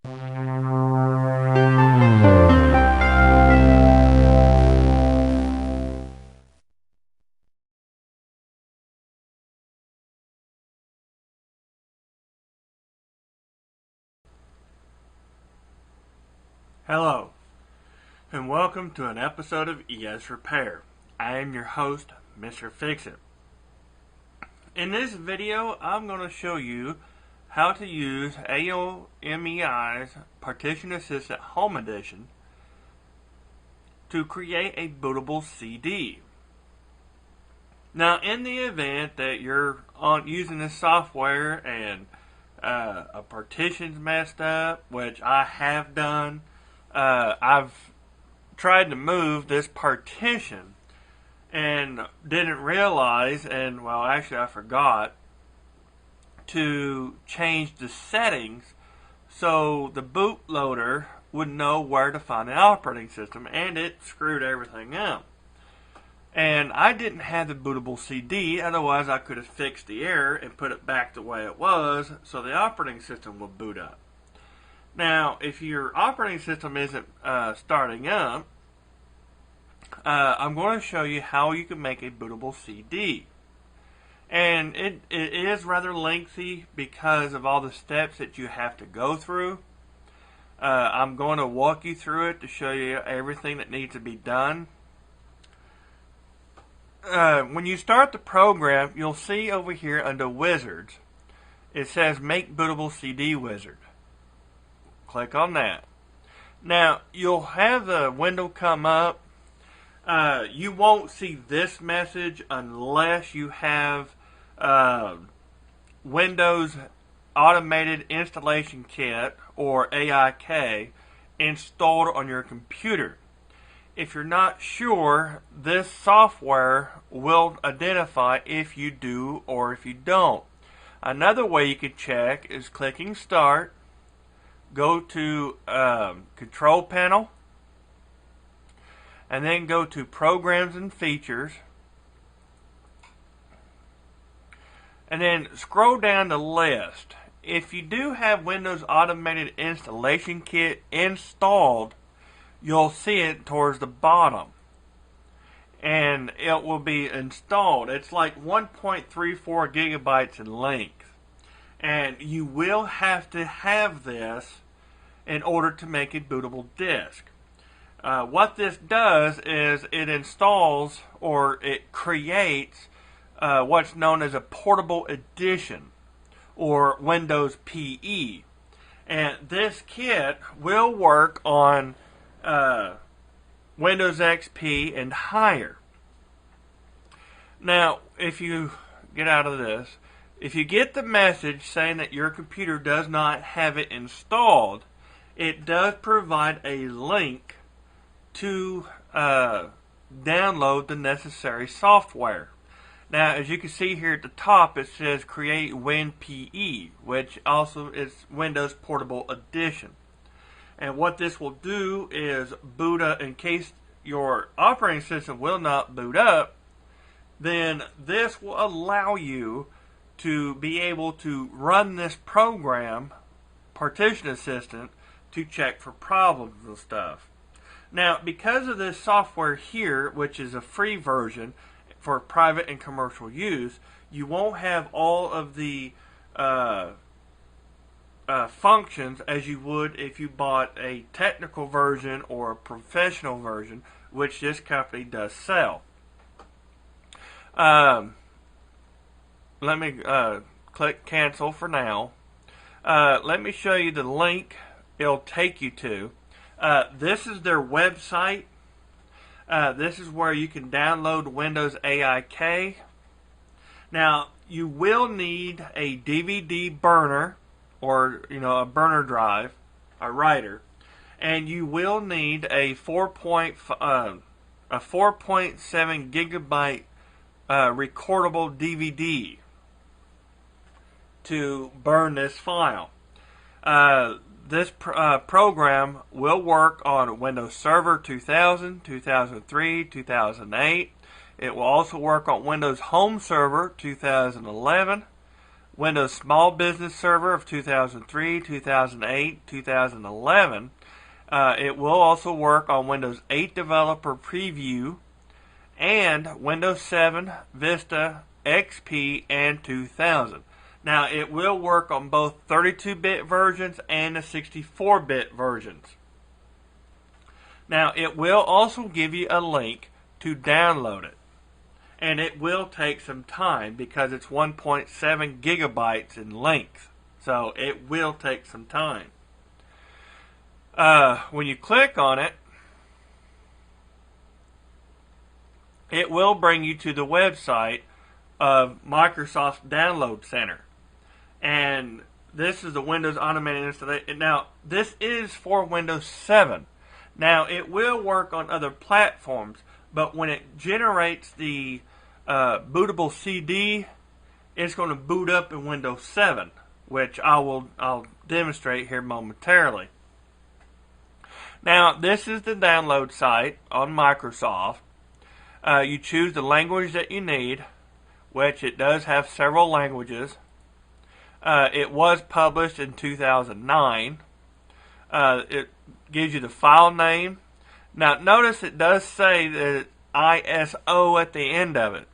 Hello, and welcome to an episode of ES Repair. I am your host, Mr. Fix-It. In this video, I'm going to show you how to use AOMEI's Partition Assistant Home Edition to create a bootable CD. Now, in the event that you're using this software and a partition's messed up, which I have done, I've tried to move this partition and didn't realize, and well, actually I forgot to change the settings so the bootloader would know where to find the operating system, and it screwed everything up. And I didn't have the bootable CD, otherwise I could have fixed the error and put it back the way it was so the operating system would boot up. Now, if your operating system isn't starting up, I'm going to show you how you can make a bootable CD. And it is rather lengthy because of all the steps that you have to go through. I'm going to walk you through it to show you everything that needs to be done. When you start the program, you'll see over here under Wizards, it says Make Bootable CD Wizard. Click on that. Now, you'll have the window come up. You won't see this message unless you have Windows Automated Installation Kit, or AIK, installed on your computer. If you're not sure, this software will identify if you do or if you don't. Another way you could check is clicking Start. Go to Control Panel, and then go to Programs and Features, and then scroll down the list. If you do have Windows Automated Installation Kit installed, you'll see it towards the bottom, and it will be installed. It's like 1.34 gigabytes in length. And you will have to have this in order to make a bootable disk. What this does is it installs, or it creates what's known as a portable edition, or Windows PE. And this kit will work on Windows XP and higher. Now, if you get out of this, if you get the message saying that your computer does not have it installed, it does provide a link to download the necessary software. Now, as you can see here at the top, it says Create WinPE, which also is Windows Portable Edition. And what this will do is boot up, in case your operating system will not boot up, then this will allow you to be able to run this program, Partition Assistant, to check for problems and stuff. Now, because of this software here, which is a free version for private and commercial use, you won't have all of the functions as you would if you bought a technical version or a professional version, which this company does sell. Let me click cancel for now. Let me show you the link it'll take you to. This is their website. This is where you can download Windows AIK. Now, you will need a DVD burner, or a burner drive, a writer, and you will need a 4.7 gigabyte recordable DVD to burn this file. This program will work on Windows Server 2000, 2003, 2008. It will also work on Windows Home Server 2011, Windows Small Business Server of 2003, 2008, 2011. It will also work on Windows 8 Developer Preview and Windows 7, Vista, XP, and 2000. Now, it will work on both 32-bit versions and the 64-bit versions. Now, it will also give you a link to download it. And it will take some time because it's 1.7 gigabytes in length. So, it will take some time. When you click on it, it will bring you to the website of Microsoft's Download Center. And this is the Windows Automated Installation. Now, this is for Windows 7. Now, it will work on other platforms, but when it generates the Bootable CD, it's going to boot up in Windows 7, which I'll demonstrate here momentarily. Now, this is the download site on Microsoft. You choose the language that you need, which it does have several languages. It was published in 2009. It gives you the file name. Now, notice it does say that it's ISO at the end of it.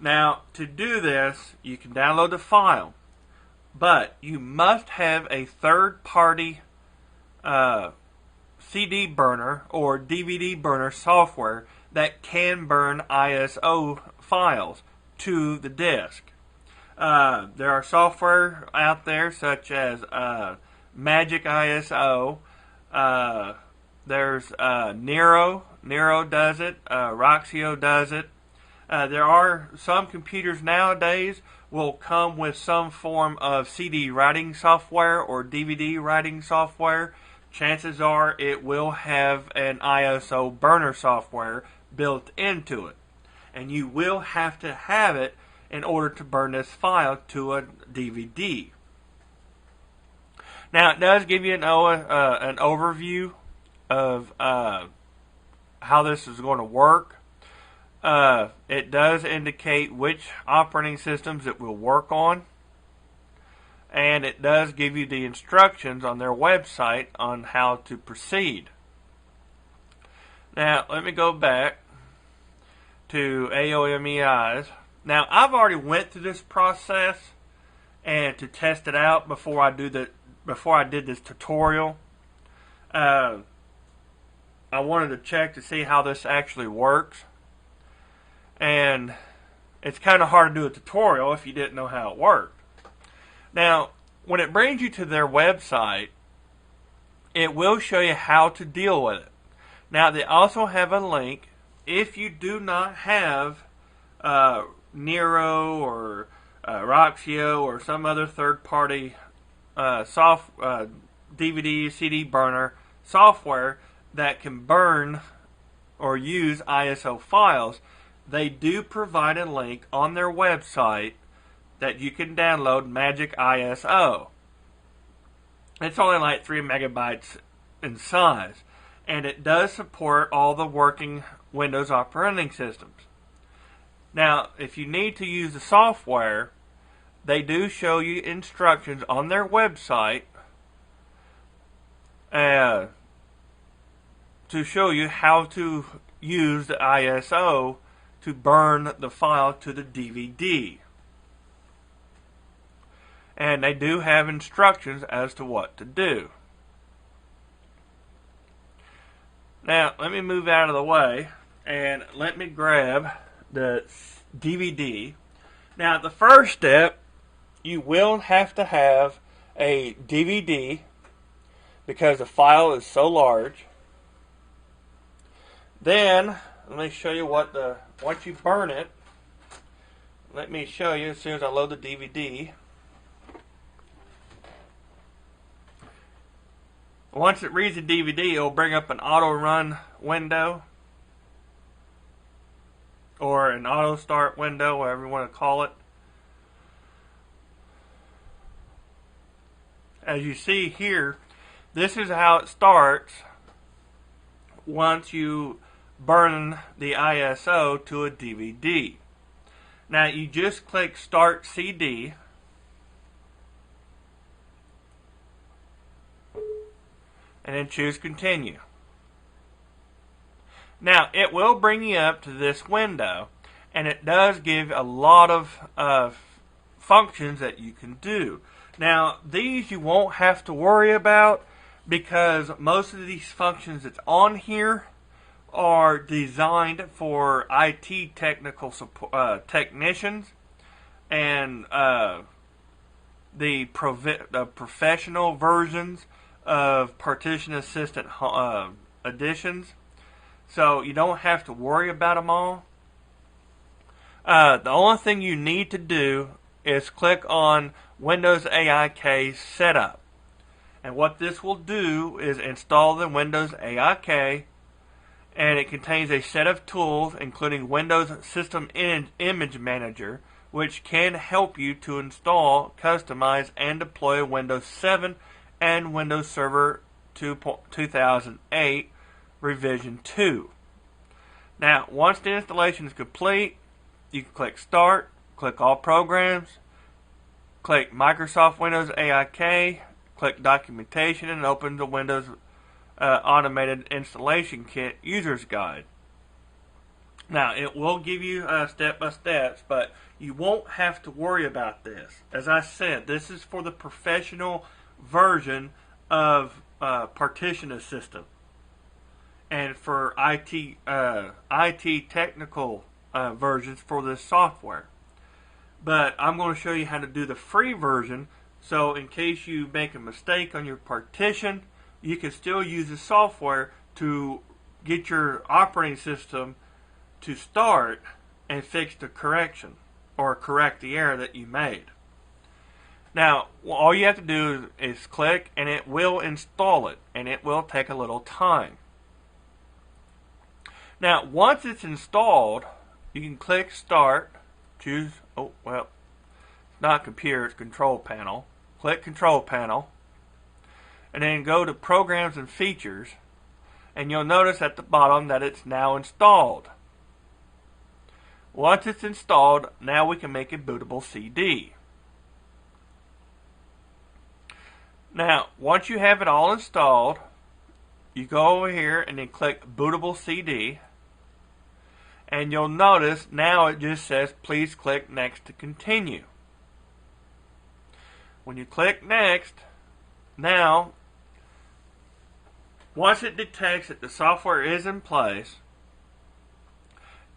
Now, to do this, you can download the file, but you must have a third-party CD burner or DVD burner software that can burn ISO files to the disk. There are software out there such as MagicISO. There's Nero. Nero does it. Raxio does it. There are some computers nowadays will come with some form of CD writing software or DVD writing software. Chances are it will have an ISO burner software built into it. And you will have to have it in order to burn this file to a DVD. Now, it does give you an overview of how this is going to work. It does indicate which operating systems it will work on. And it does give you the instructions on their website on how to proceed. Now, let me go back to AOMEIs. Now, I've already went through this process and to test it out before I did this tutorial. I wanted to check to see how this actually works. And it's kind of hard to do a tutorial if you didn't know how it worked. Now, when it brings you to their website, it will show you how to deal with it. Now, they also have a link if you do not have Nero or Raxio or some other third-party DVD, CD burner software that can burn or use ISO files. They do provide a link on their website that you can download MagicISO. It's only like 3 megabytes in size, and it does support all the working Windows operating systems. Now, if you need to use the software, they do show you instructions on their website to show you how to use the ISO to burn the file to the DVD. And they do have instructions as to what to do. Now, let me move out of the way and let me grab the DVD. Now, the first step, you will have to have a DVD because the file is so large. Then, let me show you once you burn it, let me show you as soon as I load the DVD. Once it reads the DVD, it will bring up an auto run window or an auto start window, whatever you want to call it. As you see here, this is how it starts once you burn the ISO to a DVD. Now, you just click Start CD, and then choose Continue. Now, it will bring you up to this window, and it does give a lot of functions that you can do. Now, these you won't have to worry about because most of these functions that's on here are designed for IT technical support, technicians and the professional versions of Partition Assistant editions. So you don't have to worry about them all. The only thing you need to do is click on Windows AIK Setup. And what this will do is install the Windows AIK, and it contains a set of tools including Windows System Image Manager, which can help you to install, customize, and deploy Windows 7 and Windows Server 2008 Revision 2. Now, once the installation is complete, you can click Start, click All Programs, click Microsoft Windows AIK, click Documentation, and open the Windows Automated Installation Kit User's Guide. Now, it will give you step-by-steps, but you won't have to worry about this. As I said, this is for the professional version of Partition Assistant and for IT technical versions for this software. But I'm going to show you how to do the free version, so in case you make a mistake on your partition, you can still use the software to get your operating system to start and fix the correction or correct the error that you made. Now, all you have to do is click and it will install it, and it will take a little time. Now, once it's installed, you can click Start, choose, it's not Computer, it's Control Panel. Click Control Panel, and then go to Programs and Features, and you'll notice at the bottom that it's now installed. Once it's installed, now we can make a bootable CD. Now, once you have it all installed, you go over here and then click Bootable CD, and you'll notice now it just says please click Next to continue. When you click Next, now once it detects that the software is in place,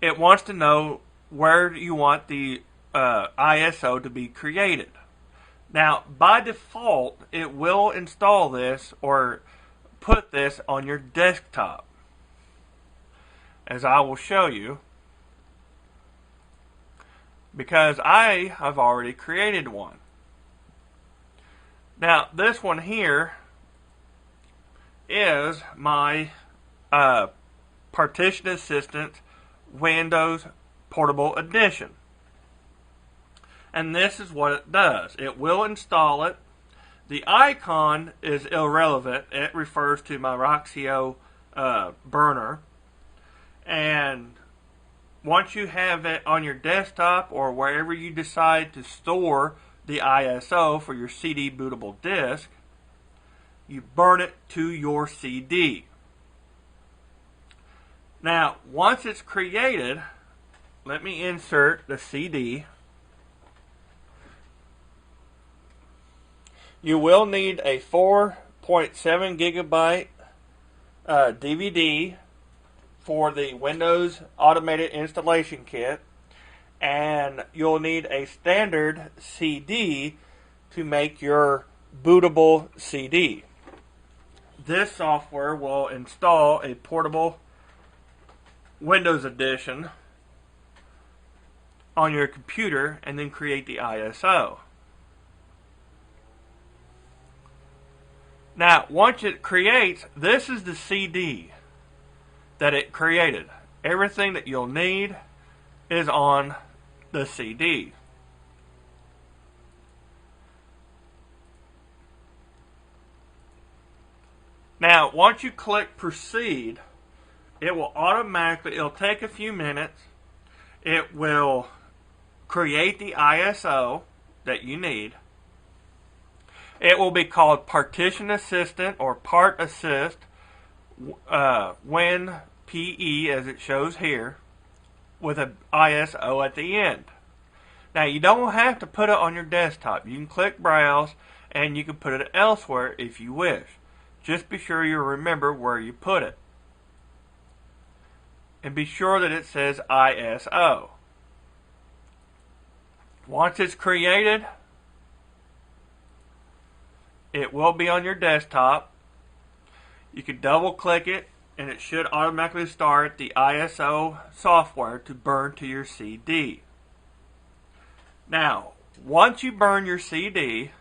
it wants to know where you want the ISO to be created. Now, by default, it will install this or put this on your desktop, as I will show you, because I have already created one. Now, this one here is my Partition Assistant Windows Portable Edition. And this is what it does. It will install it. The icon is irrelevant. It refers to my Raxio burner. And once you have it on your desktop or wherever you decide to store the ISO for your CD bootable disk, you burn it to your CD. Now, once it's created, let me insert the CD. You will need a 4.7 gigabyte DVD for the Windows Automated Installation Kit, and you'll need a standard CD to make your bootable CD. This software will install a portable Windows edition on your computer and then create the ISO. Now, once it creates, this is the CD that it created. Everything that you'll need is on the CD. Now, once you click Proceed, it will automatically, it'll take a few minutes, it will create the ISO that you need, It will be called Partition Assistant or Part Assist Win PE, as it shows here, with an ISO at the end. Now, you don't have to put it on your desktop. You can click Browse and you can put it elsewhere if you wish. Just be sure you remember where you put it. And be sure that it says ISO. Once it's created, it will be on your desktop. You can double click it and it should automatically start the ISO software to burn to your CD. Now, once you burn your CD,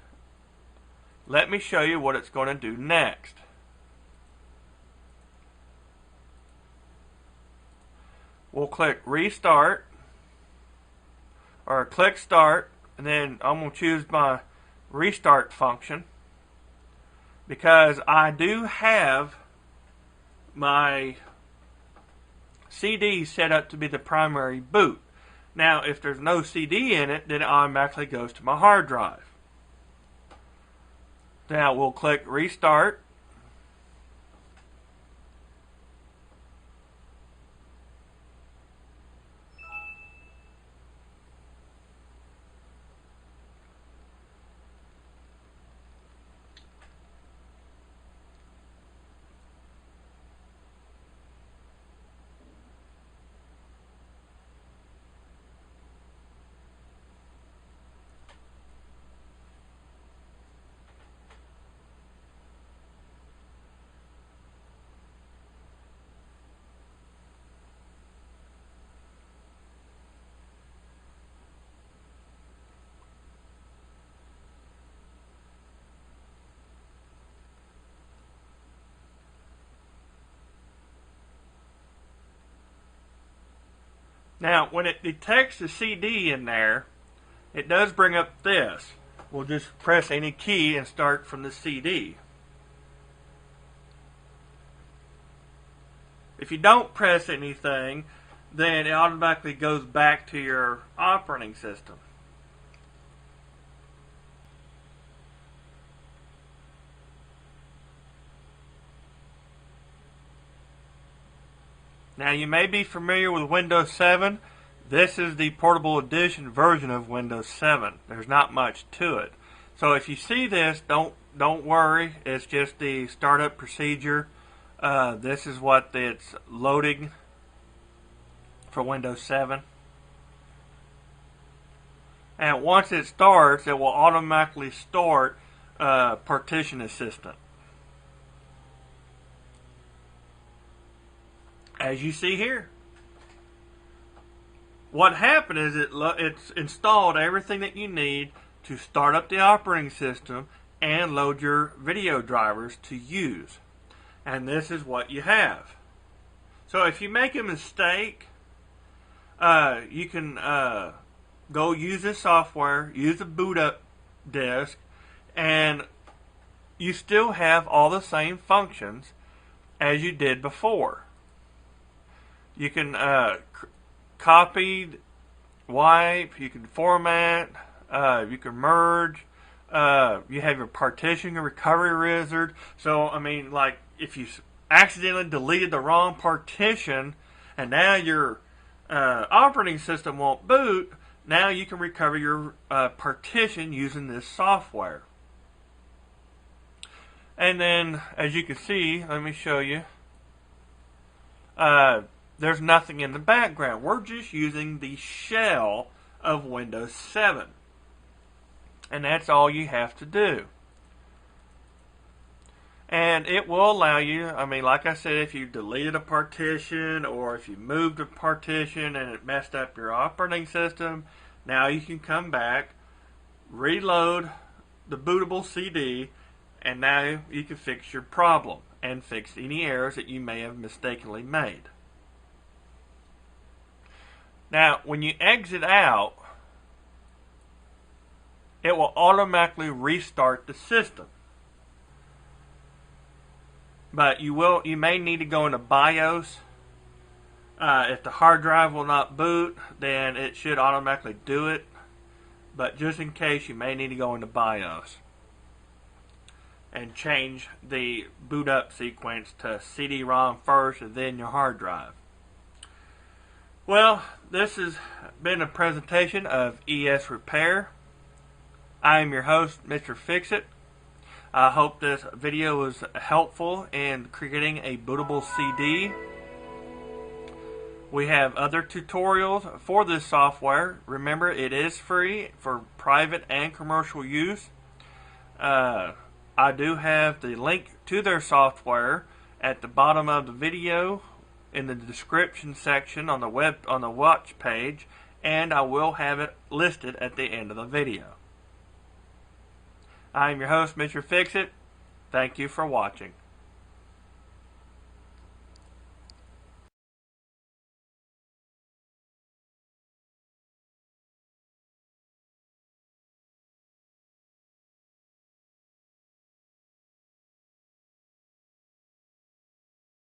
let me show you what it's going to do next. We'll click Restart, or click Start, and then I'm going to choose my Restart function because I do have my CD set up to be the primary boot. Now, if there's no CD in it, then it automatically goes to my hard drive. Now, we'll click Restart. Now, when it detects the CD in there, it does bring up this. We'll just press any key and start from the CD. If you don't press anything, then it automatically goes back to your operating system. Now, you may be familiar with Windows 7. This is the portable edition version of Windows 7. There's not much to it. So if you see this, don't worry. It's just the startup procedure. This is what it's loading for Windows 7. And once it starts, it will automatically start Partition Assistant. As you see here. What happened is it's installed everything that you need to start up the operating system and load your video drivers to use. And this is what you have. So if you make a mistake, you can go use this software, use the boot up disk, and you still have all the same functions as you did before. You can copy, wipe, you can format, you can merge, you have your partition and recovery wizard. So, I mean, like, if you accidentally deleted the wrong partition and now your operating system won't boot, now you can recover your partition using this software. And then, as you can see, let me show you. There's nothing in the background. We're just using the shell of Windows 7. And that's all you have to do. And it will allow you, I mean, like I said, if you deleted a partition or if you moved a partition and it messed up your operating system, now you can come back, reload the bootable CD, and now you can fix your problem and fix any errors that you may have mistakenly made. Now, when you exit out, it will automatically restart the system. But you may need to go into BIOS. If the hard drive will not boot, then it should automatically do it. But just in case, you may need to go into BIOS. and change the boot up sequence to CD-ROM first and then your hard drive. Well, this has been a presentation of ES Repair. I am your host, Mr. Fixit. I hope this video was helpful in creating a bootable CD. We have other tutorials for this software. Remember, it is free for private and commercial use. I do have the link to their software at the bottom of the video in the description section on the watch page, and I will have it listed at the end of the video. I am your host, Mr. Fixit. Thank you for watching.